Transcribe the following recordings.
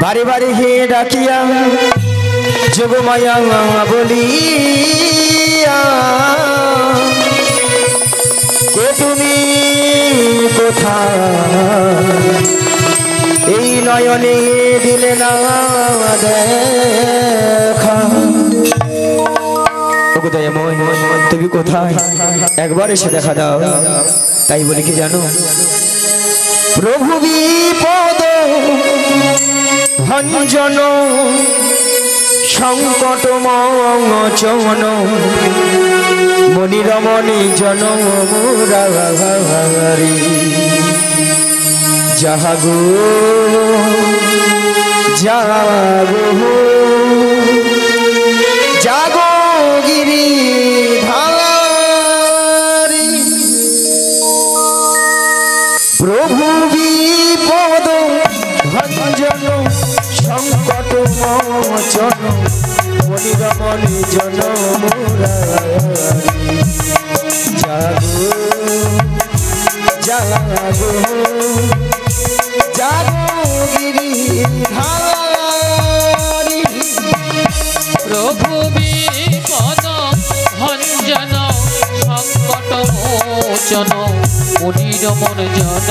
বারে বারে হে ডাকিয়া যোগমায়া বলিয়া কে তুমি কোথায় এই নয়নে দিলে না দেখা তুমি কোথায় একবার এসে দেখা দাও তাই বলে কি জানো প্রভু বিপদ ভঞ্জন সংকট মোচন মনিরমণি জন মুরারি জাগো জাগো জাগো গিরি ধারি প্রভু বিপদ ভঞ্জন সংকট মোচন মনিরমণি জন মুরারি জাগো জাগো জাগো গিরি ধারি প্রভু বিপদ ভঞ্জন সংকট মোচন মনিরমণ জন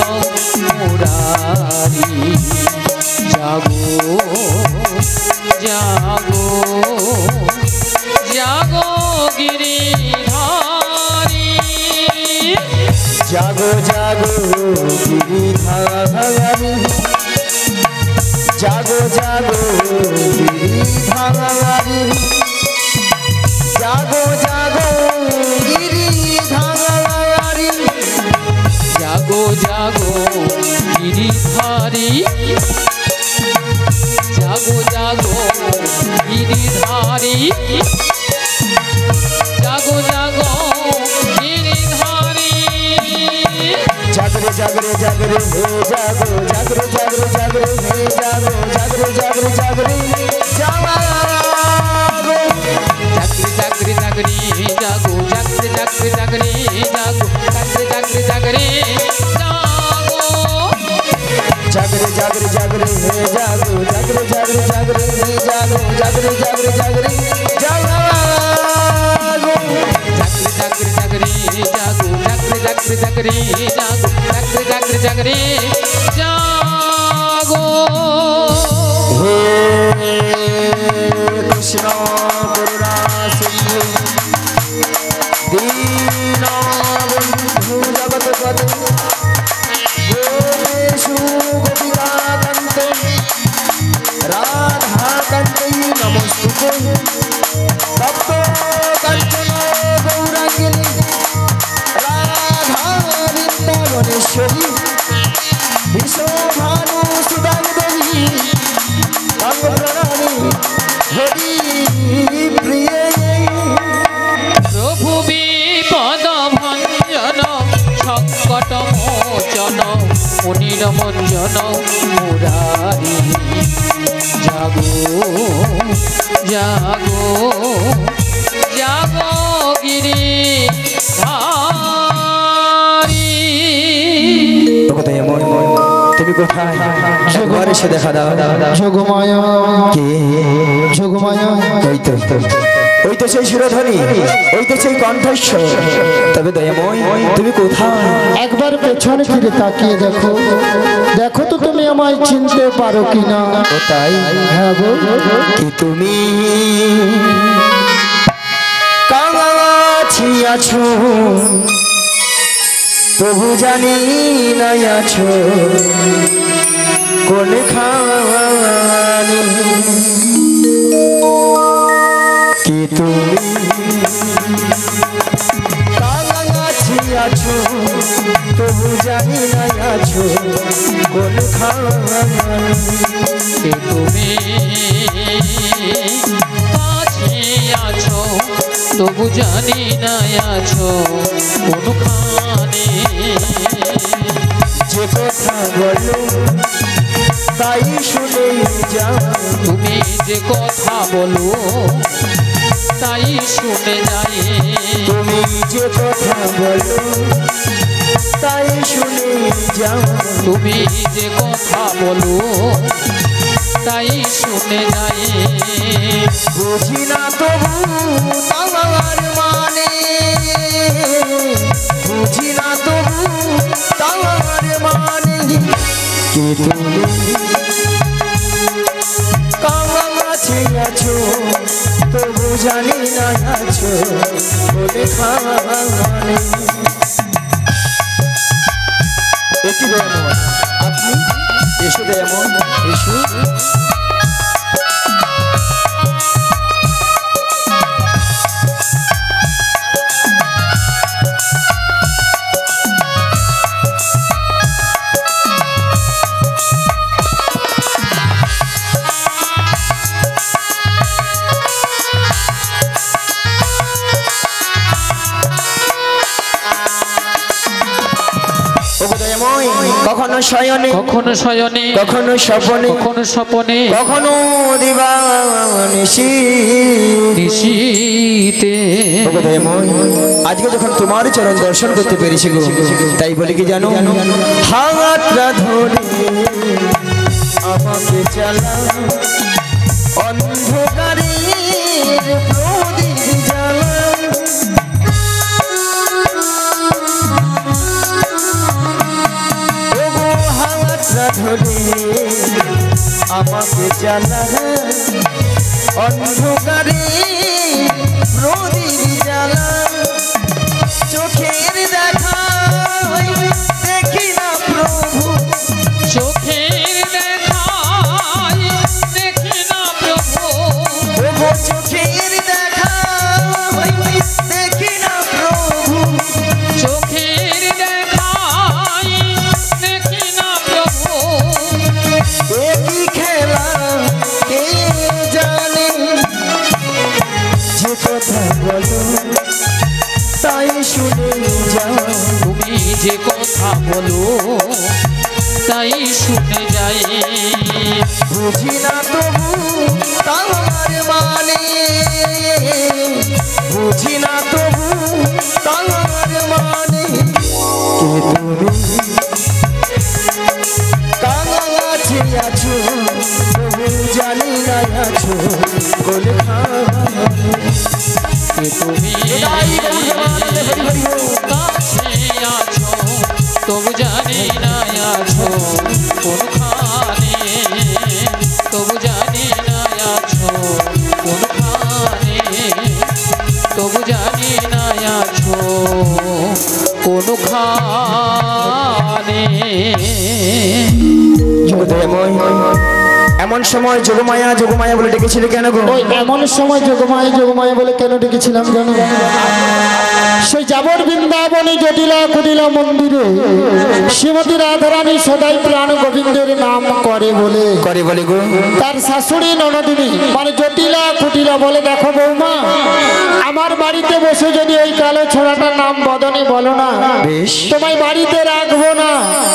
মুরারি জাগো জাগো জাগো গিরিধারি জাগো জাগো গিরিধারি জাগো জাগো গিরিধারি জাগো জাগো গিরিধারি জাগো জাগো গিরিধারি জাগো জাগো গিরিধারি জাগো জাগো গিরিধারি জাগরে জাগরে জাগরে হে জাগো জাগরে জাগরে জাগরে হে জাগো জাগরে জাগরে জাগরে জাগো জাগরে জাগরে জাগো জাগরে জাগরে জাগরে জাগো জাগরে জাগরে জাগরে জাগো জাগরে জাগরে জাগরে হে জাগো জাগরে জাগরে জাগরে হে জাগো জাগরে জাগরে জাগরে জাগো জাগরে জাগরে জাগো জাগরে জাগরে জাগরে জাগো জাগরে জাগরে জাগরে জাগো হে কৃষ্ণ করুণা সিন্ধু দীন বন্ধু জগৎপতে গোপেষু গোপিকাকান্ত রাধাকান্তৈ নমস্তুতে তপ্ত কাঞ্চন গৌরাঙ্গিনী রাধা বৃন্দাবনেশ্বরী বিশ্বভানু সুদাং দেবী প্রণামী হরি প্রিয়ে প্রভু বিপদ ভঞ্জন সংকট মোচন মনিরমঞ্জন মুরারি জাগো জাগো জাগো গিরিধারি তুমি কোথায় একবার এসে দেখা দাও যোগমায়া কে যোগমায়া ওই তো সেই সুরধ্বনি ওই তো সেই কণ্ঠস্বর তবে দয়াময় তুমি কোথায় একবার পেছনে ফিরে তাকিয়ে দেখো দেখো তো তুমি আমায় চিনতে পারো কিনা কোথায় হ্যাঁ গো কি তুমি কাছে আছো তবু জানি না আছো কোন খানি কি তুমি কাছে আছো তবু জানি না আছো কোন খানি তুমি কাছে আছো তবু জানি না আছো কোনখানে যে কথা বলো তাই শুনে যাও তুমি যে কথা বলো তাই শুনে যাই তুমি যে কথা বলো তাই শুনে যাও তুমি যে কথা বলো তাই শুনে যাই বুঝি না তবু তার মানে বুঝি না তবু তার মানে কে তুমি কাছে আছো তবু জানি না আছো বলে খানে একটু দয়াময় আপনি এসো দয়াময় এসো কখনো শয়নে কখনো শয়নে কখনো স্বপনে কখনো স্বপনে কখনো নিশীতে আজকে যখন তোমার চরণ দর্শন করতে পেরেছি গো তাই বলে কি জানো হাতটা ধরে আমাকে চালা অন্ধকারের প্রদীপ জ্বালা ধরে আমাকে জানা অন্ধকারে প্রদীপ জ্বালা চোখের দেখা দেখি না প্রভু চোখের দেখা দেখি না প্রভু চোখের দেখা দেখি না প্রভু চোখের দেখা দেখি না প্রভু কি খেলা কে জানে যে কথা বলো তাই শুনে যাও তুমি যে কথা বলো তাই শুনে যাই বুঝি না তবু তার মানে বুঝি না তবু তার মানে কে তুমি কাছে আছো তবু জানি না আছো বলে কে তুমি কাছে আছো তবু জানি না আছো কোনখানে তবু জানি না আছো কোনখানে তবু জানি না আছো কোনখানে এমন সময় যোগমায়া যোগমায়া বলে ডেকেছিলে কেন গো ওই এমন সময় যোগমায়া যোগমায়া বলে কেন ডেকেছিলাম জানো সেই যাবর বৃন্দাবনে জটিলা কুটিলা মন্দিরে শ্রীমতী রাধারানী সদাই প্রাণ গোবিন্দের নাম করে বলে গো তার শাশুড়ি ননদিনী মানে জটিলা কুটিলা বলে দেখো বৌমা আমার বাড়িতে বসে যদি ওই কালো ছোড়াটার নাম বদনে বলো না বেশ তোমায় বাড়িতে রাখবো না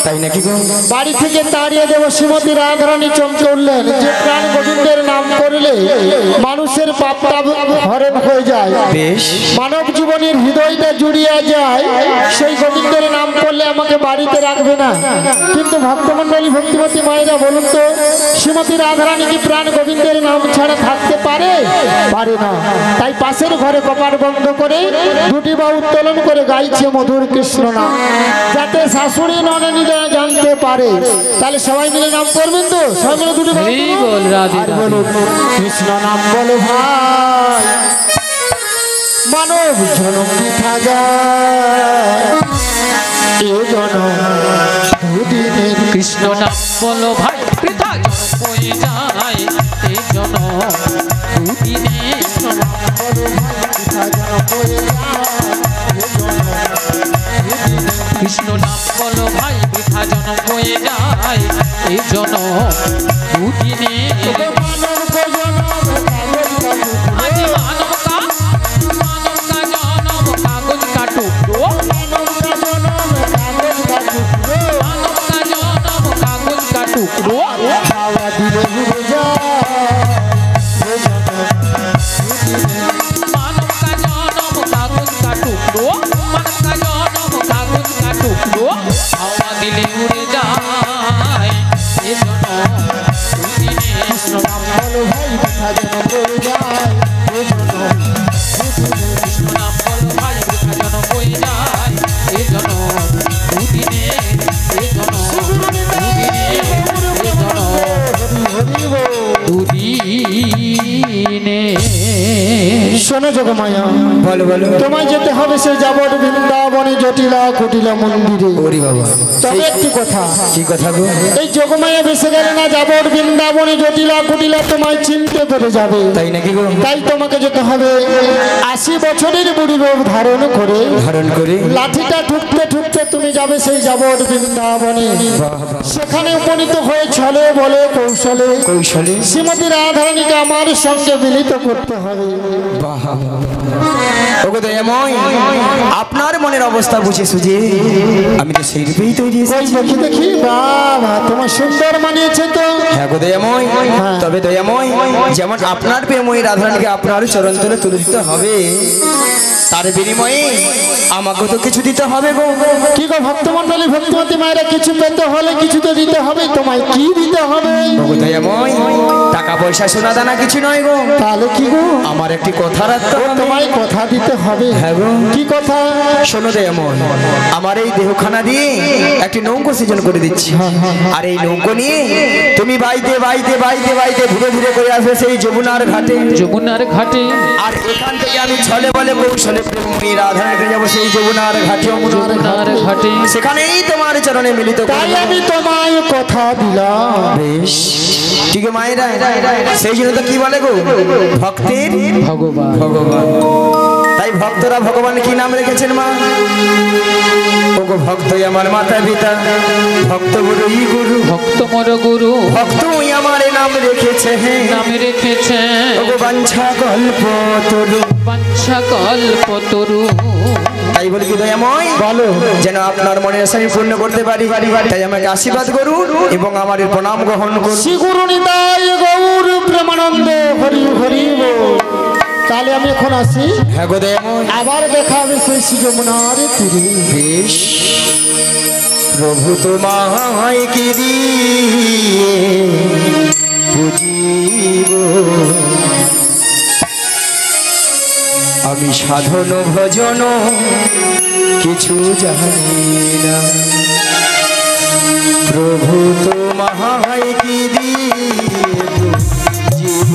তাই নাকি গো বাড়ি থেকে তাড়িয়ে দেবো শ্রীমতী রাধারানী চমকে উঠলেন যে প্রাণ গোবিন্দের নাম করলে মানুষের পাপটা হরণ হয়ে যায় বেশ মানব জীবনের হৃদয়টা জুড়িয়ে যায় সেই গোবিন্দের নাম করলে আমাকে বাড়িতে রাখবে না কিন্তু ভক্তমণ্ডলী ভক্তিমতী মায়েরা বলুন তো শ্রীমতী রাধারানী কি প্রাণ গোবিন্দের নাম ছাড়া থাকতে পারে পারে না তাই পাশের ঘরে কপাট বন্ধ করে দুটি বা উত্তোলন করে গাইছে মধুর কৃষ্ণ নাম যাতে শাশুড়ি ননদিরা জানতে পারে তাহলে সবাই মিলে নাম করবেন তো সবাই মিলে দুটি বাহু হরি তুলুন। বল রাধে আর রাধে। বলুন কৃষ্ণ নাম বলো ভাই মানব জনম দেখা যায় এ জনম দুদিনের কৃষ্ণ নাম বলো ভাই বৃথা জনম হয়ে যায় এই জনম দুদিনে নাম বলো ভাই পিতা জনম হয়ে যায় এ জনম কৃষ্ণ নাম বলো ভাই বৃথা জনম হয়ে যায় এই জনম দুদিনে মানব জনম আজি মানব কা জনম কাগজ কাটু মানব জনম কাগজ কাটুকরো মানব কা জনম কাগজ কাটু খাওয়া দিলে ঘুরে যায় এ জনম মানব কা জনম কাগজ কাটু মানব কা জনম কাগজ কাটু হাওয়া দিলে উড়ে যায় এ জনম বৃথা যেন বয়ে যায় এজন্য কৃষ্ণ নাম বলো ভাই বৃথা যেন বয়ে যায় এজন্য দুদিনে এজন্য দুদিনে শোনো যোগমায়া, বলো বলো। তোমায় যেতে হবে সেই যাবট বৃন্দাবনে জটিলা কুটিলা মন্দিরে। ওরে বাবা, তবে একটি কথা, কি কথা গো? এই যোগমায়া বেসে গেলে না যাবট বৃন্দাবনে জটিলা কুটিলা তোমায় চিনতে পেরে যাবে। তাই নাকি গো? তাই তোমাকে যেতে হবে 80 বছরের বুড়ি রূপ ধারণ করে। ধারণ করে লাঠিটা ঠুকতে ঠুকতে তুমি যাবে সেই যাবট বৃন্দাবনে। সেখানে উপনীত হয়ে ছলে বলে কৌশলে কৌশলে শ্রীমতী রাধারানীকে আমার সঙ্গে মিলিত করতে হবে। বাহ, ওগো দয়াময়, আপনার মনের অবস্থা বুঝে সুঝে আমি তো সেই রূপেই তৈরি ওই এসেছি। দেখি দেখি, বাবা তোমার সুন্দর মানিয়েছে তো। হ্যাঁ গো দয়াময়, তবে দয়াময় যেমন আপনার প্রেময়ী রাধারানীকে আপনার চরণ তলে তুলে দিতে হবে, তার বিনিময়ে আমাকে তো কিছু দিতে হবে গো। কি গো ভক্তমন্ডলী, ভক্তিমতী মায়েরা কিছু পেতে হলে কিছু তো দিতে হবে। তোমায় কি দিতে হবে? ওগো দয়াময়, টাকা পয়সা সোনা দানা কিছু নয় গো, তাহলে কি গো? আমার একটি কথা রাখতে হবে। তোমায় কথা দিতে হবে। হ্যাঁ গো। কি কথা? শোনো দয়াময়, আমার এই দেহখানা দিয়ে একটি নৌকো সৃজন করে দিচ্ছি, আর এই নৌকো নিয়ে তুমি বাইতে বাইতে বাইতে বাইতে ঘুরে ঘুরে করে আসবে সেই যমুনার ঘাটে। যমুনার ঘাটে আর এখান থেকে আমি ছলে বলে কৌশলে প্রেমী রাধারানীকে যাবো সেই যমুনার ঘাটে। যমুনার ঘাটে সেখানেই তোমার চরণে মিলিত তাই করবো। আমি তোমায় কথা দিলাম। বেশ ঠিক আছে মায়েরা, সেই জন্য তো কি বলে গো, ভক্তের ভগবান ভগবান। তাই ভক্তরা ভগবান কি নাম রেখেছেন মা? ওগো ভক্তই আমার মাতা পিতা, ভক্ত গুরুই গুরু, ভক্ত মর গুরু ভক্তই আমার নাম রেখেছে। নামে রেখেছে ওগো বাঞ্ছা কল্প তরু, বাঞ্ছা কল্পতরু। তাই বলি কি দয়াময়, বলো। যেন আপনার মনের আশা আমি পূর্ণ করতে পারি, তাই আমাকে আশীর্বাদ করুন এবং আমার এই প্রণাম গ্রহণ করুন। শ্রী গুরু নিতাই গৌর প্রেমানন্দ হরি হরি বল। তাহলে আমি এখন আসি, হ্যাঁ গো দয়াময়। আবার দেখা হবে সেই শ্রী যমুনার তীরে। বেশ, প্রভু তোমায় কি দিয়ে পুজিব, আমি সাধন ভজন কিছু জানি না। প্রভু তোমায় কি দিয়ে পুজিব,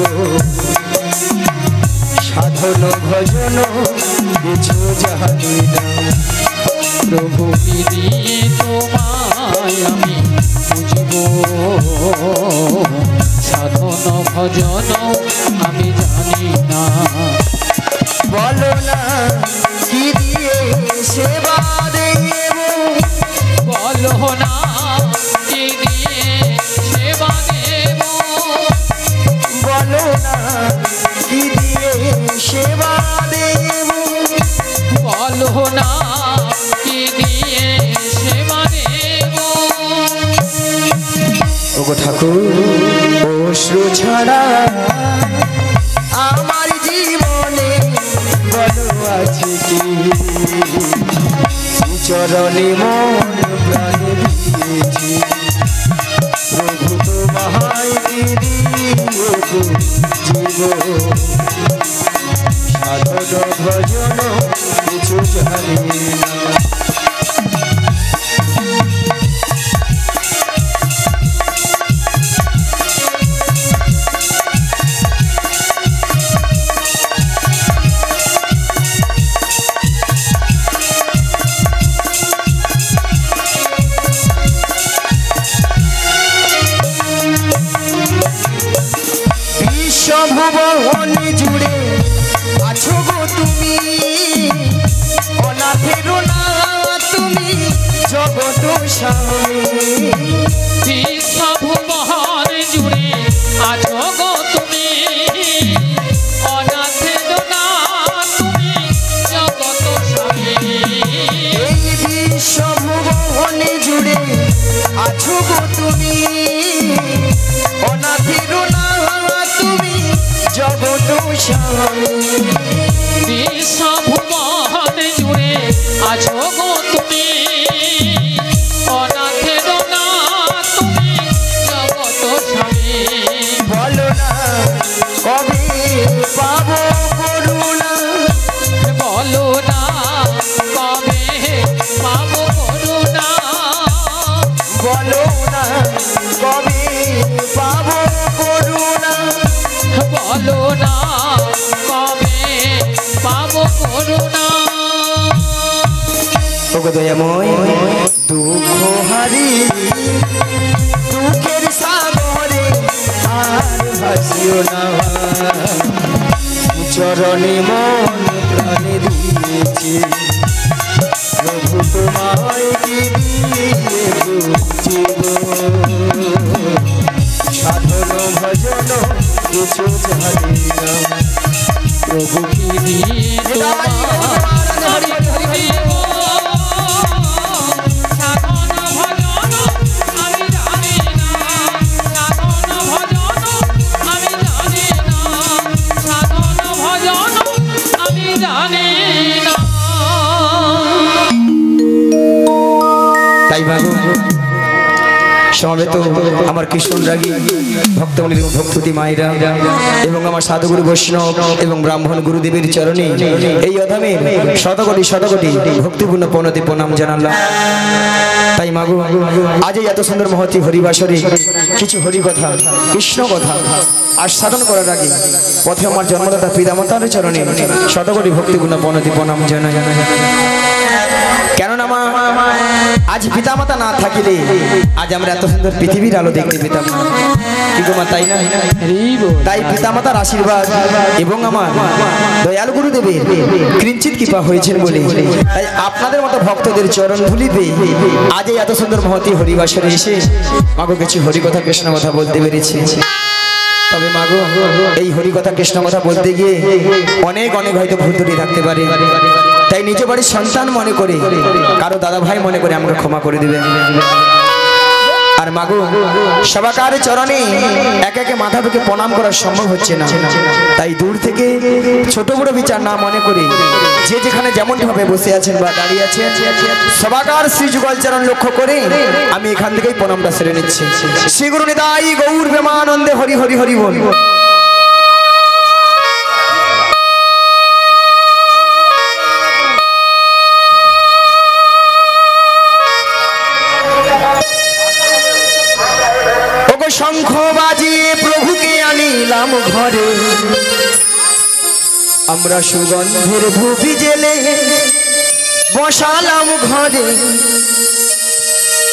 সাধন ভজন কিছু জানি না। প্রভু কি দিয়ে তোমায় আমি বুঝিব, সাধন ভজন আমি জানি না। বলো না কি দিয়ে সেবা দেব, বলো না কি দিয়ে সেবা দেব, বলো না কি দিয়ে সেবা দেব, বলো না কি দিয়ে সেবা দেব। ওগো ঠাকুর, অশ্রু ছাড়া আমার জীবনে বলো আছে কি, চরণে মন প্রাণ দিয়েছি। প্রভু তোমায় দিয়ে জীব, সাধন ভজন কিছু জানি না। বিশ্বভুবন জুড়ে আছো গো তুমি, অনাথের না তুমি জগৎ স্বামী। বিশ্বভুবন জুড়ে আছো গো তুমি, অনাথের না তুমি জগৎ স্বামী। এই বিশ্বভুবন জুড়ে আছো গো তুমি, অনাথের না তুমি জগৎ স্বামী। বিশ্বভুবন জুড়ে আছো গো তুমি, অনাথের না তুমি জগৎ স্বামী। বলো না কবে করুণা ওগো দয়াময় দুঃখ হারি দুঃখের সাগরে আর ভাসিও না চরণে মন প্রাণে দিয়েছি প্রভু তোমায় কি দিয়ে বুঝিব সাধন ভজন কিছু জানি না প্রভু কি দিয়ে তোমার সমাবেত আমার কৃষ্ণ রাগী ভক্তমণি এবং ভক্তী মায়েরা এবং আমার সাধুগুরু বৈষ্ণব এবং ব্রাহ্মণ গুরুদেবের চরণে এই অধামে শতকোটি শতকোটি ভক্তিপূর্ণ প্রণতি প্রণাম জানালাম। তাই মাগো আজ এত সুন্দর মহতি হরিবাসরে কিছু হরি কথা কৃষ্ণ কথা আস্বাদন করার আগে পথে আমার জন্মদাতা পিতামাতার চরণে শতকোটি ভক্তিপূর্ণ প্রণতি প্রণাম জানাই। কেননা আজ পিতামাতা না থাকিলে আজ আমরা এত সুন্দর পৃথিবীর আলো দেখতে পেতাম না, কি গো মা, তাই না? তাই পিতামাতার আশীর্বাদ এবং আমার দয়াল গুরুদেবের কিঞ্চিত কৃপা হয়েছেন বলে তাই আপনাদের মতো ভক্তদের চরণ ধুলিতে আজ এত সুন্দর মহতি হরিবাসরে এসে মাগো কিছু হরিকথা কৃষ্ণ কথা বলতে পেরেছি। তবে মাগো এই হরিকথা কৃষ্ণ কথা বলতে গিয়ে অনেক অনেক হয়তো ভুল ত্রুটি থাকতে পারে, তাই নিজ বাড়ির সন্তান মনে করে কারো দাদা ভাই মনে করে আমাকে ক্ষমা করে দিবে। আর মাগো সবাকার চরণে একে একে মাথা থেকে প্রণাম করা সম্ভব হচ্ছে না, তাই দূর থেকে ছোট বড় বিচার না মনে করে যে যেখানে যেমন ভাবে বসে আছেন বা দাঁড়িয়ে আছেন সবাকার শ্রী যুগল চরণ লক্ষ্য করে আমি এখান থেকেই প্রণামটা সেরে নিচ্ছি। শ্রী গুরু নিতাই গৌর প্রেমানন্দে হরি হরি হরি বল। শঙ্খ বাজিয়ে প্রভুকে আনিলাম ঘরে, আমরা সুগন্ধের ধূপি জেলে বসালাম ঘরে,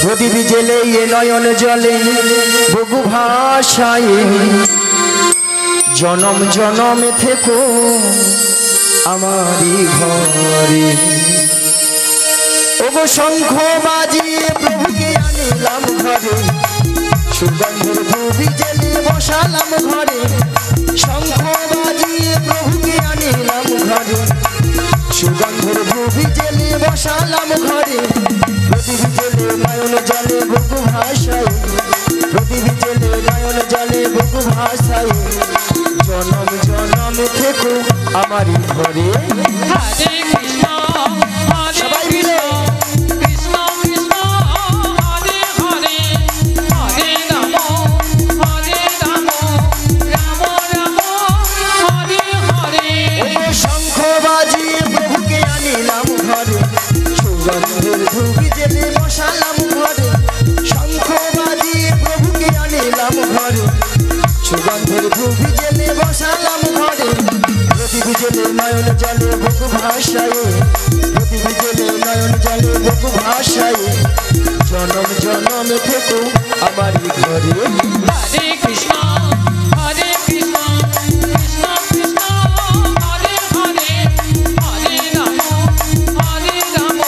প্রদীপ জেলে এ নয়ন জলে বহু ভাষায় জনম জনমে থেকো আমারই ঘরে। ওগো শঙ্খ বাজিয়ে প্রভুকে আনিলাম ঘরে, সুগন্ধের ধূপি জেলে বসালাম ঘরে, শঙ্খ বাজিয়ে প্রভুকে আনিলাম ঘরে, সুগন্ধের ধূপি জেলে বসালাম ঘরে, প্রদীপ জেলে নয়ন জলে বহু ভাষায়, প্রদীপ জেলে নয়ন জলে বহু ভাষায় জনম জনম থেকো আমারই ঘরে। হরে কৃষ্ণ সবাই মিলে সুগন্ধের ধূপি জেলে বসালাম ঘরে, শঙ্খ বাজিয়ে প্রভুকে আনিলাম ঘরে, সুগন্ধের ধূপি জেলে বসালাম ঘরে, প্রদীপ জেলে নয়ন জলে বহু ভাষায়, প্রদীপ জেলে নয়ন জলে বহু ভাষায় জনম জনম থেকো আমারই ঘরে। হরে কৃষ্ণ হরে কৃষ্ণ কৃষ্ণ কৃষ্ণ হরে হরে, হরে রাম হরে রাম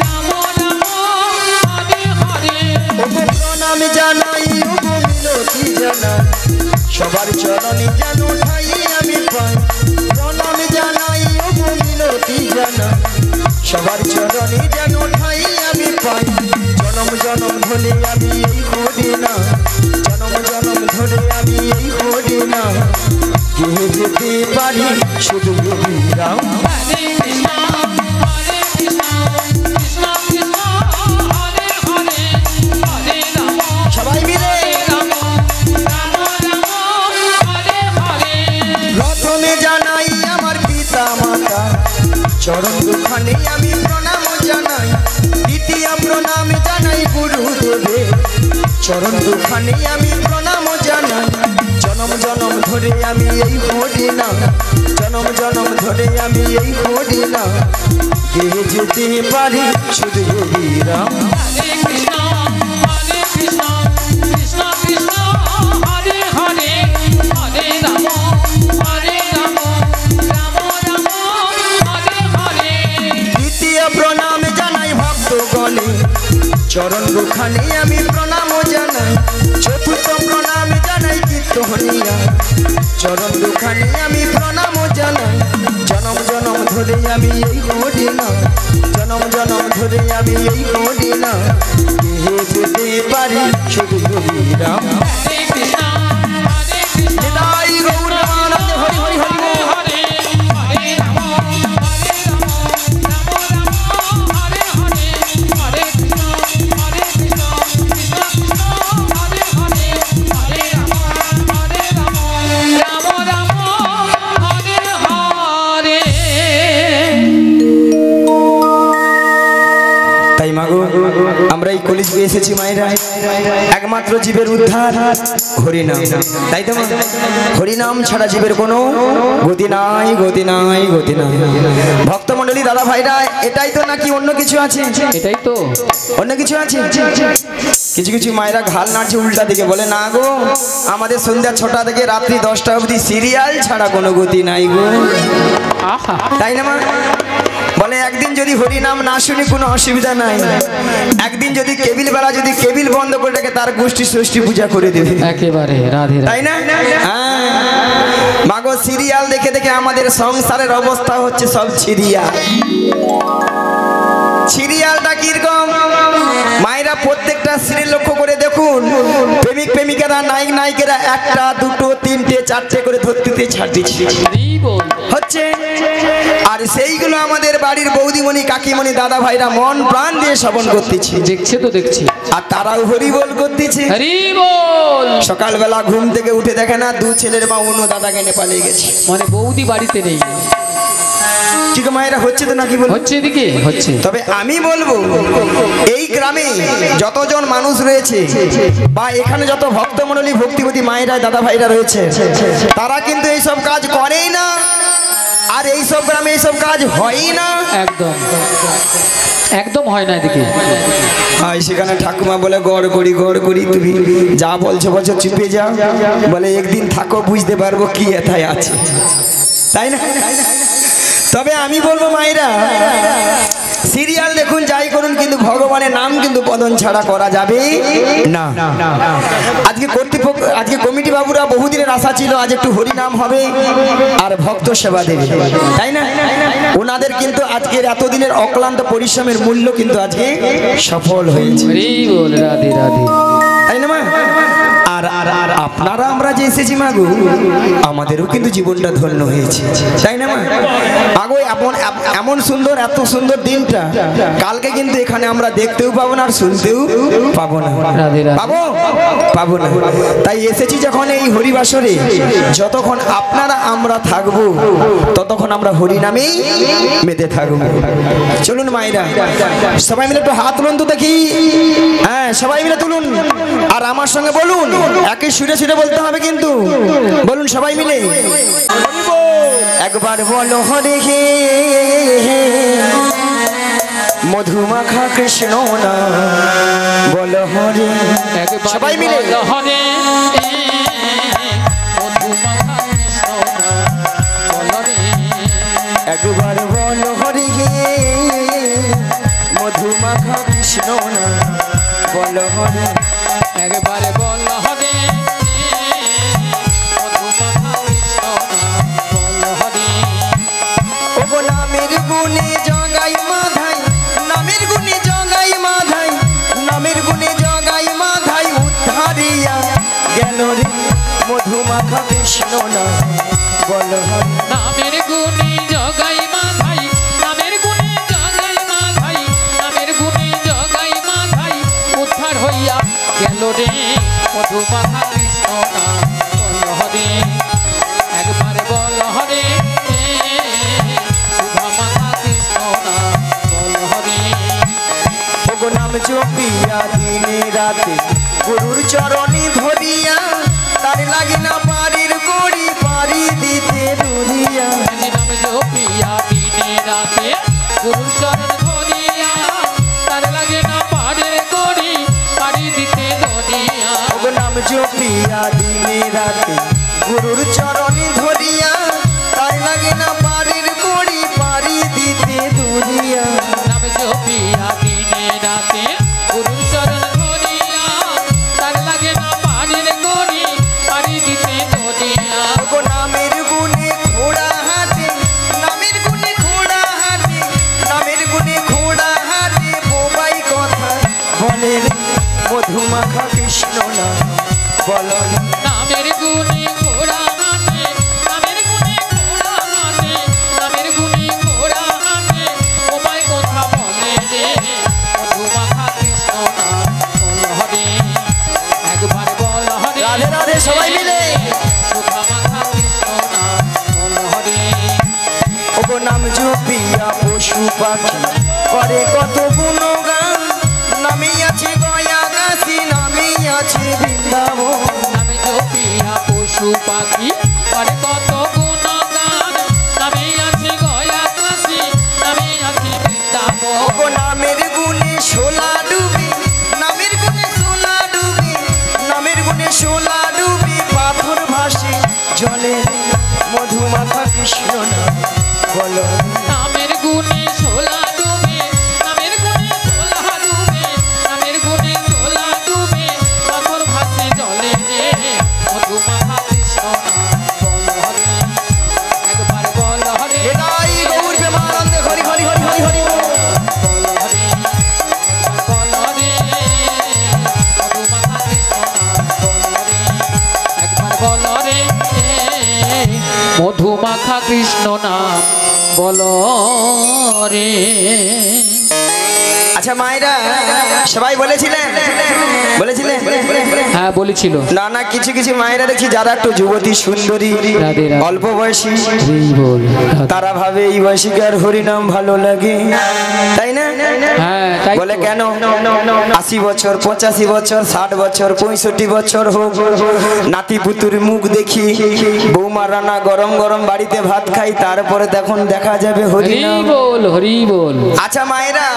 রাম রাম হরে হরে। ওগো প্রণাম জানাই ওগো মিনতি জানাই, সবার চরণে যেন ঠাই আমি পাই, প্রণাম জানাই ওগো মিনতি জানাই, সবার চরণে যেন ঠাই আমি পাই, জনম জনম ধরে আমি এই হরি না, জনম জনম ধরে আমি এই হরি না, কে যেতে পারি শুধু রাম। হরে কৃষ্ণ হরে কৃষ্ণ কৃষ্ণ কৃষ্ণ হরে হরে, হরে রাম সবাই মিলে রাম রাম রাম হরে হরে। প্রথমে জানাই আমার পিতা মাতা চরণ দুখানে আমি প্রণাম জানাই, দ্বিতীয় প্রণাম জানাই গুরুদেবে চরণ দুখানে আমি প্রণাম জানাই, জনম জনম ধরে ধরে আমি এই হরি নাম, জনম জনম ধরে আমি এই হরি নাম গেয়ে যেতে পারি শুধু হরি রাম। হরে কৃষ্ণ কৃষ্ণ কৃষ্ণ হরে হরে, হরে রাম রাম রাম হরে হরে। দ্বিতীয় প্রণাম জানাই ভক্তগণে, চরণ দুখানে আমি প্রণাম জানাই। চতুর্থ প্রণাম জানাই কীর্তনিয়া, চরণ দুখানে আমি প্রণাম জানাই। জনম জনম ধরে আমি এই হরি নাম, জনম জনম ধরে আমি এই হরি নাম গেয়ে যেতে পারি শুধু হরি রাম। হরে কৃষ্ণ কৃষ্ণ নিতাই গৌর প্রেমানন্দে হরি হরি হরি বল। হরে হরে রাম হরে হরে, হরে কৃষ্ণ কৃষ্ণ কৃষ্ণ হরে হরে, হরে রাম রাম রাম হরে হরে। তাই মাগো আমরা এই কলিযুগে এসেছি মায়েরা একমাত্র জীবের উদ্ধার হরিনাম। তাই তো মা? হরিনাম ছাড়া জীবের কোনো গতি নাই, গতি নাই, গতি নাই। ভক্তমণ্ডলী দাদা ভাইরা, এটাই তো নাকি অন্য কিছু আছে? এটাই তো অন্য কিছু আছে? কিছু কিছু মায়েরা ঘাল নাড়ছে উল্টা দিকে, বলে না গো আমাদের সন্ধ্যা 6টা থেকে রাত্রি 10টা অবধি সিরিয়াল ছাড়া কোনো গতি নাই গো। আহা, তাই না মা? বলে একদিন যদি হরিনাম না শুনি কোনো অসুবিধা নাই, একদিন যদি কেবিল বেলা যদি কেবিল বন্ধ করে রাখে তার গোষ্ঠী ষষ্ঠী পূজা করে দেবে। একেবারে রাধে রাধে। তাই না? হ্যাঁ মাগো, সিরিয়াল দেখে দেখে আমাদের সংসারের অবস্থা হচ্ছে সব সিরিয়াল। সিরিয়ালটা কিরকম মায়েরা প্রত্যেকটা সিরিয়াল লক্ষ্য করে দেখুন, প্রেমিক প্রেমিকারা নায়ক নায়িকেরা 1টা 2টো 3টে 4টে করে ধরতে ছাড় দিচ্ছে হচ্ছে। আর সেইগুলো আমাদের বাড়ির বৌদিমণি কাকিমণি দাদা ভাইরা মন প্রাণ দিয়ে শ্রবণ করতেছে, দেখছে তো দেখছি, আর তারাও হরি বল করতেছে। হরি বল। সকালবেলা ঘুম থেকে উঠে দেখে না 2 ছেলের মা অন্য দাদাকে নেপালে গেছে, মানে বৌদি বাড়িতে নেই। ঠিক মায়েরা হচ্ছে তো নাকি বল? হচ্ছে এদিকে হচ্ছে। তবে আমি বলবো এই গ্রামে যতজন মানুষ রয়েছে বা এখানে যত ভক্তমণ্ডলী ভক্তিবতী মায়েরা দাদা ভাইরা রয়েছে, তারা কিন্তু এইসব কাজ করেই না, আর এইসব গ্রামে এইসব কাজ হয়ই না। একদম একদম হয় না এদিকে। সেখানে ঠাকুমা বলে গড় করি তুমি যা বলছো বলছো চুপে যাও, বলে একদিন থাকো বুঝতে পারবো কি এথায় আছে। তাই না? তবে আমি বলবো মায়েরা সিরিয়াল দেখুন যাই করুন, কিন্তু ভগবানের নাম কিন্তু বদন ছাড়া করা যাবে না। আজকে কর্তৃপক্ষ, আজকে কমিটি বাবুরা বহুদিনের আশা ছিল আজ একটু হরি নাম হবে আর ভক্ত সেবা দেবে, তাই না? ওনাদের কিন্তু আজকের এতদিনের অক্লান্ত পরিশ্রমের মূল্য কিন্তু আজকে সফল হয়েছে। হরি বল, রাধে রাধে। তাই না মা? আর আপনারা আমরা যে এসেছি মাগো, আমাদেরও কিন্তু জীবনটা ধন্য হয়েছে, তাই না মা? আগো এমন সুন্দর, এত সুন্দর দিনটা কালকে কিন্তু এখানে আমরা দেখতেও পাবো না আর শুনতেও পাবো না। পাবো না। তাই এসেছি যখন এই হরিবাসরে, যতক্ষণ আপনারা আমরা থাকবো ততক্ষণ আমরা হরি নামেই মেতে থাকবো। চলুন মায়েরা সবাই মিলে একটু হাত তুলুন তো দেখি। হ্যাঁ সবাই মিলে তুলুন আর আমার সঙ্গে বলুন, একই সুরে সুরে বলতে হবে কিন্তু। বলুন সবাই মিলে একবার বলো হরে হে মধুমাখা কৃষ্ণ না, বলো হরে। সবাই মিলে হরে একবার বলো হরে হে মধুমাখা কৃষ্ণ না, বলো হরে। একবারে বল হরে নামের গুণে জগাই মাধাই, নামের গুণে জগাই মাধাই, নামের গুণে জগাই মাধাই উদ্ধারিয়া গেল রে মধুমাখা কৃষ্ণ না, বল হরে। নামের গুণে জগাই মাধাই, নামের গুণে জগাই মাধাই, নামের গুণে জগাই মাধাই উদ্ধার হইয়া গেল রে মধুমাখা কৃষ্ণ না, বল হরে। একবারে বল হরে সুধামাখা কৃষ্ণ না, বল হরে। নাম জপিয়া দিনে রাতে গুরুর চরণে ধরিয়া তার লাগে না পারির কড়ি পারি দিতে দুনিয়া নাম জপিয়া দিনে রাতে গুরুর চরণ ধরিয়া তার লাগে না পাড়ের কড়ি পাড়ি দিতে দুনিয়া ওগো নাম জপিয়া দিনে রাতে গুরুর চরণে ধরিয়া তাই লাগে না পারির কড়ি পারি দিতে দুনিয়া নাম জপিয়া দিনে রাতে গুরুর চরণ ধরিয়া তার লাগে না পাড়ের কড়ি পাড়ি দিতে দুনিয়া ওগো নামের গুণে ঘোড়া হাতে নামের গুণে ঘোড়া হাতে নামের গুণে ঘোড়া হাতে বোবাই কথা বলে রে মধুমাখা কৃষ্ণ না বলো না নামের গুণে ঘোড়া হাতে নামের গুণে ঘোড়া হাতে নামের গুণে ঘোড়া হাতে ওবাই কথা বলে রে মধুমাখা কৃষ্ণ নাম বল হরে একবার বল হরে রাধে রাধে সবাই মিলে সুধামাখা কৃষ্ণ নাম বল হরে ওগো নাম জপিয়া পশু পাখি করে কত গুণগান নামে আছে গয়া কাশি নামে আছে বৃন্দাবন নামে জপিয়া পশু পাখি করে কত গুণগান নামে আছে গয়া কাশি নামে আছে বৃন্দাবন ওগো নামের গুণে শোলা ডুবি নামের গুণে শোলা ডুবি নামের গুণে শোলা ডুবি পাথর ভাসে জলে মধুমাখা কৃষ্ণ না বলো নামের গুণে ছোলা ডুবে নামের গুণে ছোলা ডুবে নামের গুণে ছোলা ডুবে পাথর ভাসে জলে রে মধুমাখা কৃষ্ণ নাম বল হরে একবার বল হরে এটাই গৌর প্রেমানন্দে হরি হরি হরি হরি হরি বল হরে একবার বল হরে মধুমাখা কৃষ্ণ নাম বল হরে একবার বল হরে মধুমাখা কৃষ্ণ নাম বল রে আচ্ছা মায়েরা সবাই বলেছিলেন হ্যাঁ বলেছিল না না কিছু কিছু মায়েরা দেখছি যারা একটু যুবতী সুন্দরী রাধে রাধে। অল্প বয়সী এই বল তারা ভাবে এই বয়সীকার হরিনাম ভালো লাগে তাই না হ্যাঁ তাই বলে তো। কেন 80 বছর 85 বছর 60 বছর 65 বছর হোক নাতি পুতুর মুখ দেখি বৌমা রান্না গরম গরম বাড়িতে ভাত খাই তারপরে দেখুন দেখা যাবে হরি হরিনাম বল হরি বল আচ্ছা মায়েরা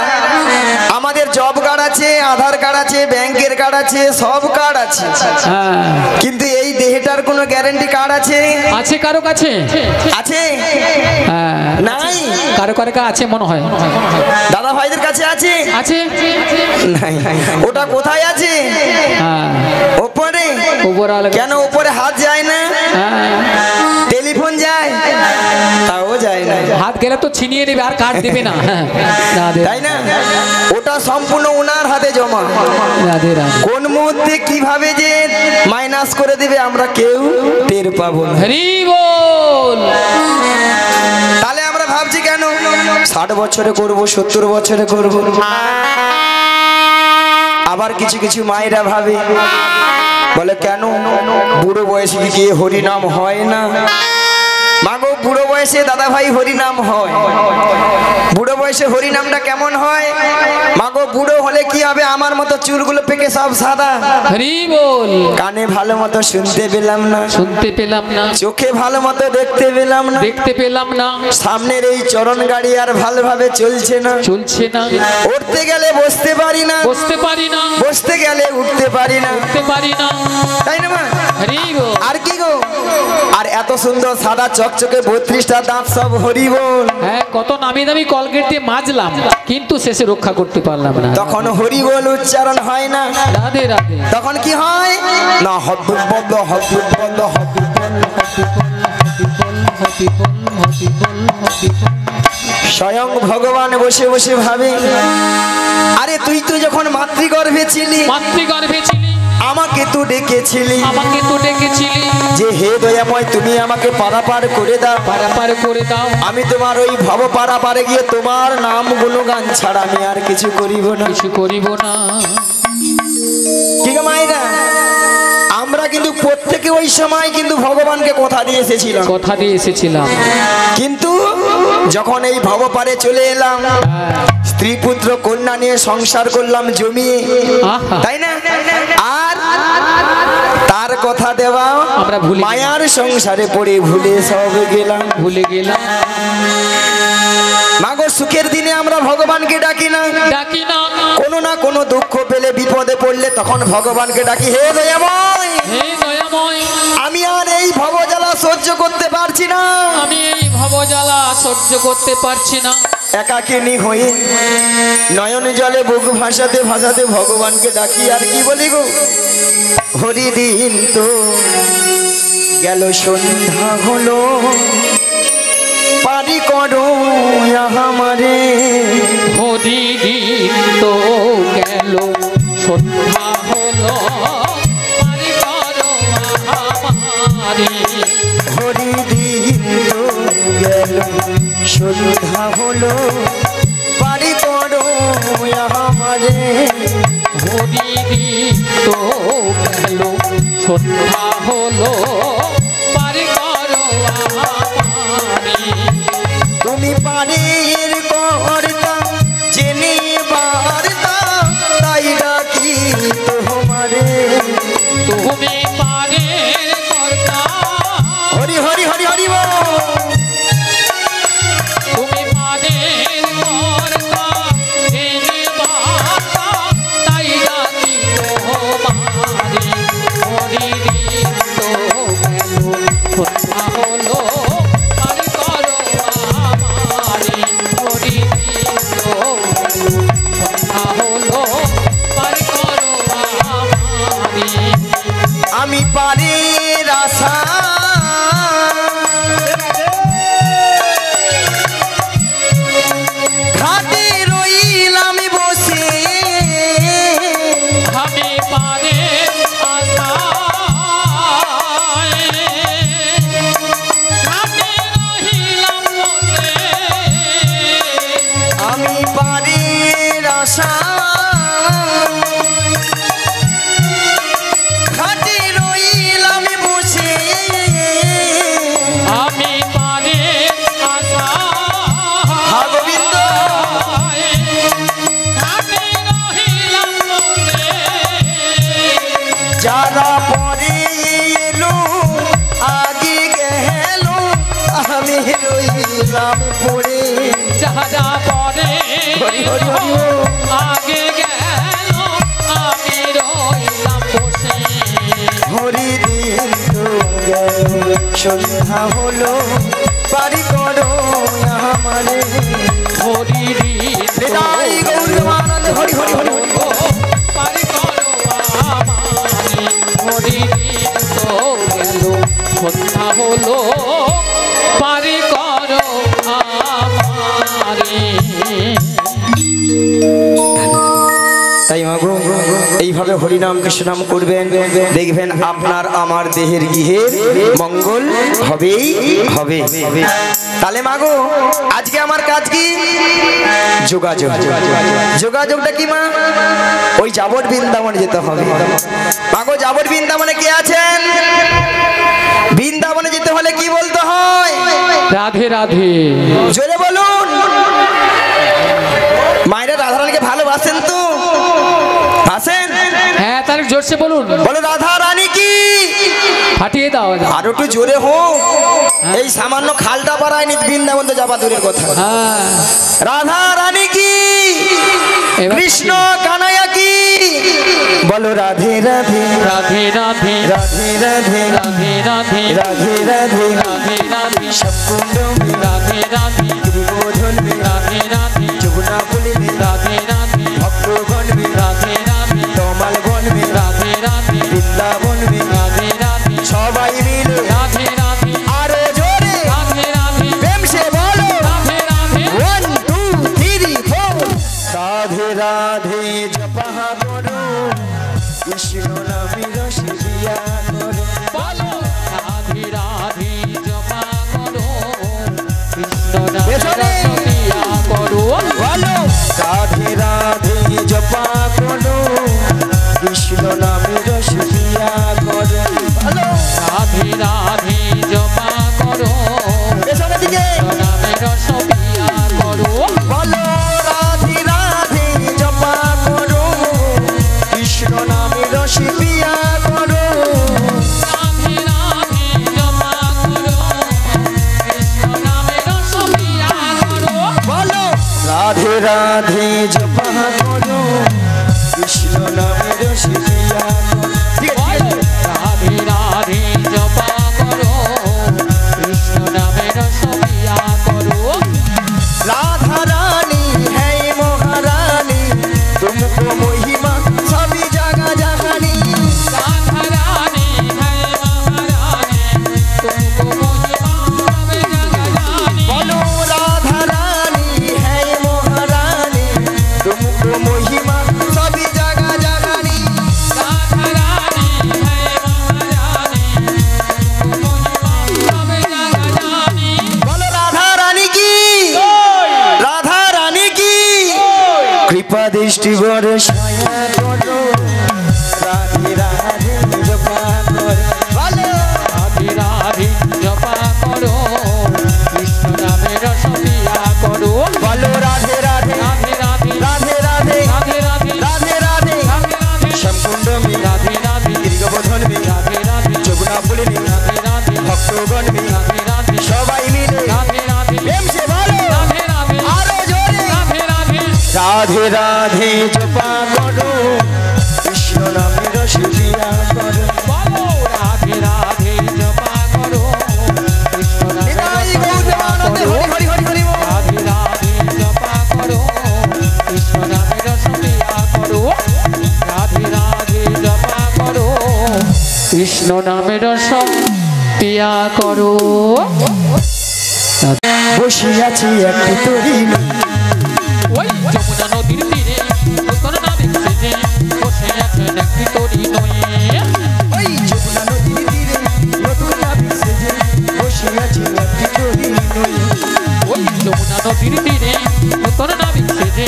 আমাদের জব কার্ড আছে আধার কার্ড আছে ব্যাংকের কার্ড আছে সব কার্ড আছে হ্যাঁ কিন্তু এই দেহটার কোনো গ্যারান্টি কার্ড আছে আছে কারো কাছে আছে হ্যাঁ নাই কারো কারো কাছে আছে মনে হয় দাদা ভাইদের কাছে আছে আছে নাই ওটা কোথায় আছে হ্যাঁ ওপরে ওপরাল কেন ওপরে হাত যায় না হ্যাঁ টেলিফোন যায় তাও যায় না হাত গেলে তো ছিনিয়ে নেবে আর কার্ড দেবে না হ্যাঁ, রাধে তাই না ওটা সম্পূর্ণ ওনার হাতে জমা রাধে রাধে কোন মুহূর্তে কিভাবে যে মাইনাস করে দিবে আমরা কেউ টের পাবো না হরি বল তাহলে আমরা ভাবছি কেন 60 বছরে করব 70 বছরে করব আবার কিছু কিছু মায়েরা ভাবে বলে কেন বুড়ো বয়সে গিয়ে হরিনাম হয় না মাগো বুড়ো বয়সে দাদা ভাই হরিনাম হয় বুড়ো বয়সে হরিনামটা কেমন হয় মাগো বুড়ো হলে কি হবে আমার মতো চুলগুলো পেকে সব সাদা হরি বল কানে ভালো মতো শুনতে পেলাম না শুনতে পেলাম না চোখে ভালো মতো দেখতে পেলাম না দেখতে পেলাম না সামনের এই চরণ গাড়ি আর ভালোভাবে চলছে না চলছে না উঠতে গেলে বসতে পারি না বসতে পারি না বসতে গেলে উঠতে পারি না উঠতে পারি না তাই না মা হরি বল আর কি গো আর এত সুন্দর সাদা চকচকে 32টা দাঁত সব হরি বল হ্যাঁ কত নামি দামি কলগেট দিয়ে মাজলাম কিন্তু শেষে রক্ষা করতে পারলাম না তখন হরি বল উচ্চারণ হয় না রাধে রাধে তখন কি হয় না হদ্দুর বন্ধ হদ্দুর বন্ধ হদ্দুর বন্ধ স্বয়ং ভগবান বসে বসে ভাবে আরে তুই তো যখন মাতৃগর্ভে ছিলি মাতৃগর্ভে ছিলি আমাকে তো ডেকেছিলি আমাকে তো ডেকেছিলি যে হে দয়াময় তুমি আমাকে পারাপার করে দাও পারাপার করে দাও আমি তোমার ওই ভব পারাপারে গিয়ে তোমার নাম গুণগান ছাড়া আমি আর কিছু করিব না কিছু করিব না ঠিক আছে মায়েরা আমরা কিন্তু প্রত্যেকে ওই সময় কিন্তু ভগবানকে কথা দিয়ে এসেছিলাম কথা দিয়ে এসেছিলাম কিন্তু যখন এই ভবপারে চলে এলাম স্ত্রী পুত্র কন্যা নিয়ে সংসার করলাম জমিয়ে আহা। তাই না আর তার কথা দেওয়া আমরা ভুলে গেলাম। মায়ার সংসারে পড়ে ভুলে সব গেলাম। ভুলে গেলাম। মাগো সুখের দিনে আমরা ভগবানকে ডাকি না, ডাকি না। কোনো না কোনো দুঃখ পেলে বিপদে পড়লে তখন ভগবানকে ডাকি, হে দয়াময় হে দয়াময়, আমি আর এই ভবজ্বালা সহ্য করতে পারছি না, আমি এই ভবজ্বালা সহ্য করতে পারছি না। একাকিনী হয়ে নয়ন জলে বুক ভাসাতে ভাসাতে ভগবানকে ডাকি। আর কি বলি গো, হরিদিন তো গেল সন্ধ্যা হলো, পারি করো আমারে। হরিদিন তো গেল সন্ধ্যা হলো, পারি করো আমারে। হরিদিন তো গেল সন্ধ্যা হলো, পারি করো আমারে। হরিদিন তো গেল সন্ধ্যা হলো, পারি করো আমারে। তুমি পারের কর্তা জেনে বার্তা, তাই ডাকি তোমারে। তুমি পারের কর্তা, হরি হরি হরি হরি বল। তুমি পারের কর্তা, জেনে বার্তা, তাই ডাকি তোমারে। হরিদিন তো গেল সন্ধ্যা হলো, পারি করো আমারে। হরিদিন তো গেল সন্ধ্যা হলো, পারি করো আমারে। আমি পারের আশা ঘাটে রইলাম বসে, আমি পারে আশায় আমি রহিলাম বসে। আমি পারের আশা ঘাটে রইলাম বসে। আমি পারে আশা হা গোবিন্দ, আমি রহিলাম বসে। যারা পরে এলো আগে গেল, আমি রইলাম পড়ে। যারা পরে হরি হরি হরি বল। আগে গেল, আমি রহিলাম বসে। হরিদিন তো গেল সন্ধ্যা হলো, পারি করো আমারে। হরিদিন হৃদয় গৌরবানন্দ হরি হরি হরি হরি। পারি করো আমারে। হরিদিন তো গেল সন্ধ্যা হলো, পারি করো আমারে। তাই মাগো এইভাবে হরিনাম কৃষ্ণনাম করবেন, দেখবেন আপনার আমার দেহের গৃহের মঙ্গল হবেই হবে। তাহলে মাগো আজকে আমার কাজ কি? যোগাযোগ। যোগাযোগটা কি মা? ওই যাবট বৃন্দাবনে যেতে হবে। মাগো যাবট বৃন্দাবনে কে আছেন? বৃন্দাবনে যেতে হলে কি বলতে হয়? রাধে রাধে। জোরে বলুন। মায়েরা রাধারানীকে ভালোবাসেন তো? বাসেন? হ্যাঁ, তাহলে জোরসে বলুন। বলো রাধা রানী কি? ফাটিয়ে দাও। আরো একটু জোরে হোক। এই সামান্য খালটা পারায়নি, বৃন্দাবন তো যাবা দূরের কথা। হ্যাঁ, রাধা রানী কি? এবার কৃষ্ণ কানাইয়া কি? বলো রাধে রাধে রাধে রাধে রাধে রাধে রাধে রাধে রাধে রাধে রাধে রাধে সবকুণ্ড রাধে রাধে দুর্বোধন রাধে রাধে যমুনা বলি রাধে রাধে ভক্তগণ রাধে রাধে তমাল গণ রাধে রাধে বৃন্দাবন রাধে রাধে সবাই মিলে রাধে রাধে আরো জোরে রাধে রাধে প্রেম সে বলো রাধে রাধে 1 2 3 4 রাধে রাধে জপা করো কৃষ্ণ নামে রস দিয়া করো বলো রাধে রাধে জপা করো রাধে জপা করো কৃষ্ণ নামের রসিয়া রাধে রাধে জপা করো কৃষ্ণ নামের সবিয়া করো राधा रानी है महारानी तुमको महिमा सभी जगह जहानी राधा रानी है महारानी तुमको महिमा सब जगह जानी बोलो राधा रानी है महारानी तुमको महिमा सभी जगह जहानी राधा रानी है महारानी तुमको महिमा सब जगह जानी बोलो राधा रानी की कृपा दृष्टि बरसाया करो राधे राधे जपा करो बोलो राधे राधे जपा करो कृष्ण नामेर सबिया करो बोलो राधे राधे राधे राधे राधे राधे राधे राधे राधे राधे राधे राधे श्यामकुंड में राधे राधे दीर्घबोधन में राधे राधे যমুনা ফুলে राधे राधे ভক্তগণ राधे राधे সবাই মিলে राधे राधे প্রেম সে বলো राधे राधे আরো জোরে राधे राधे রাধে রাধে জপা করো কৃষ্ণ নামে রসিয়া করো बोलो राधे राधे जपा करो कृष्ण नामेर নিতাই सबिया গৌরবানন্দে करो হরি হরি হরি বল। राधे राधे जपा करो कृष्ण नामेर सबिया करो राधे राधे जपा करो कृष्ण नामेर सबिया करो বসে আছি একটি তরি ওই যমুনা নদীর তীরে নতুন নাবিক সেজে বসে আছেন একটি তরি নয়ে ওই যমুনা নদীর তীরে নতুন নাবিক সেজে বসে আছি একটি তরি ওই যমুনা নদীর তীরে নতুন নাবিক সেজে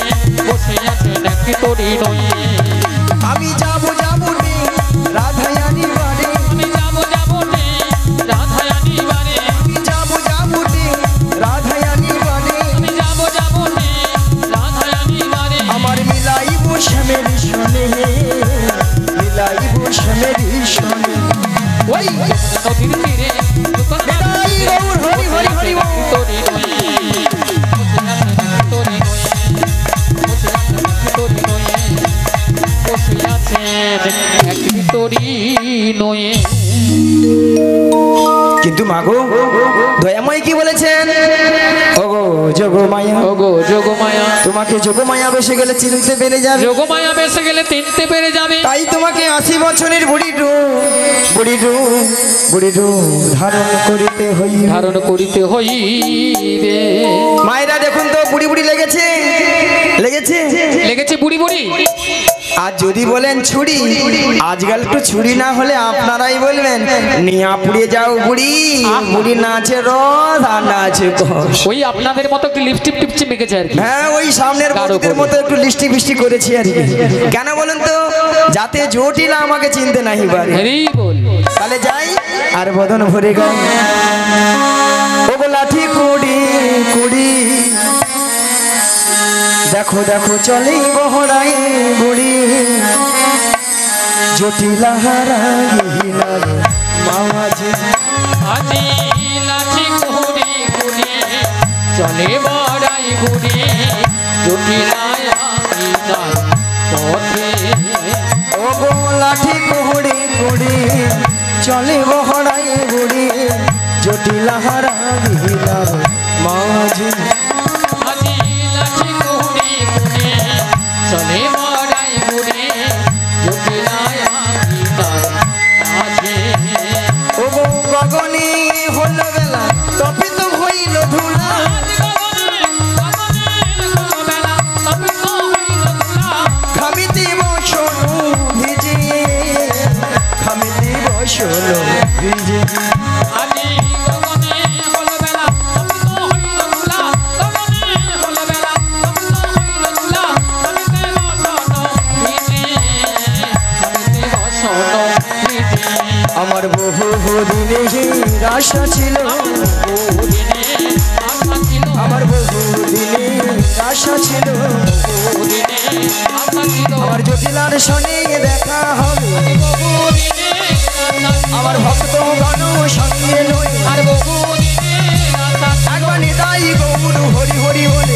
বসে আছেন একটি তরি নয়ে আমি যাবো যাবো নে রাধায়ানি বাড়ি আমি যাবো যাবো নে রাধায়ানি বাড়ি আমি যাবো যাবো নে রাধায়ানি বাড়ি আমি যাবো যাবো নে রাধায়ানি বাড়ি আমার মিলাইব শ্যামের সনে মিলাইব শ্যামের সনে ওই যমুনা নদীর তীরে নতুন নাবিক সেজে গৌর হরি হরি হরি বল। তরি নয়ে তরি নয়ে তরি নয়ে বসে আছেন একটি তরি নয়ে কিন্তু মাগো দয়াময় কি বলেছেন ওগো যোগমায়া ওগো যোগমায়া তোমাকে যোগমায়া বসে গেলে চিনতে পেরে যাবে যোগমায়া বেসে গেলে তিনতে পেরে যাবে তাই তোমাকে 80 বছরের বুড়ি ধারণ করিতে হইবে ধারণ করিতে হইবে মায়েরা দেখুন তো বুড়ি লেগেছে লেগেছে বুড়ি বুড়ি আর যদি বলেন ছুরি আজকাল একটু ছুরি না হলে আপনারাই বলবেন নিয়া পুড়িয়ে যাও বুড়ি নাচে রস আর নাচে কষ। ওই আপনাদের মতো একটু লিপস্টিক টিপচিপ মেখেছে আর কি হ্যাঁ ওই সামনের গাঢ় বন্ধুদের করে। মতো একটু লিস্টি ফিস্টি করেছি আর কি কেন বলেন তো যাতে জটিলা আমাকে চিনতে নাহি পারে হরি বল তাহলে যাই আর বদন ভরে গাই ওগো লাঠি কুড়ি দেখো চলে বহরাই বুড়ি জটিলা হারাইলা মাঝে আজি লাঠি কুড়ি কুড়ি চলে বড়াই গুড়ি জটিলায় আমি যাই পথে ওগো লাঠি কুড়ি চলে বহরাই বুড়ি জটিলা হারাইলা মাঝে আজি লাঠি কুড়ি কুড়ি চলে বড়াই গুড়ি জটিলায় আমি যাই মাঝে ওগো গগনে হলো বেলা তপিত হইল ধুলা খামিতে বসনো ভিজে আমার বহু দিনের আশা ছিল আমার বহু দিনের আশা ছিল আমার জটিলার সনে দেখা হবে আমার ভক্ত গণ সঙ্গে নয় আর বহু দিনে একবার নিতাই গৌর হরি হরি বলে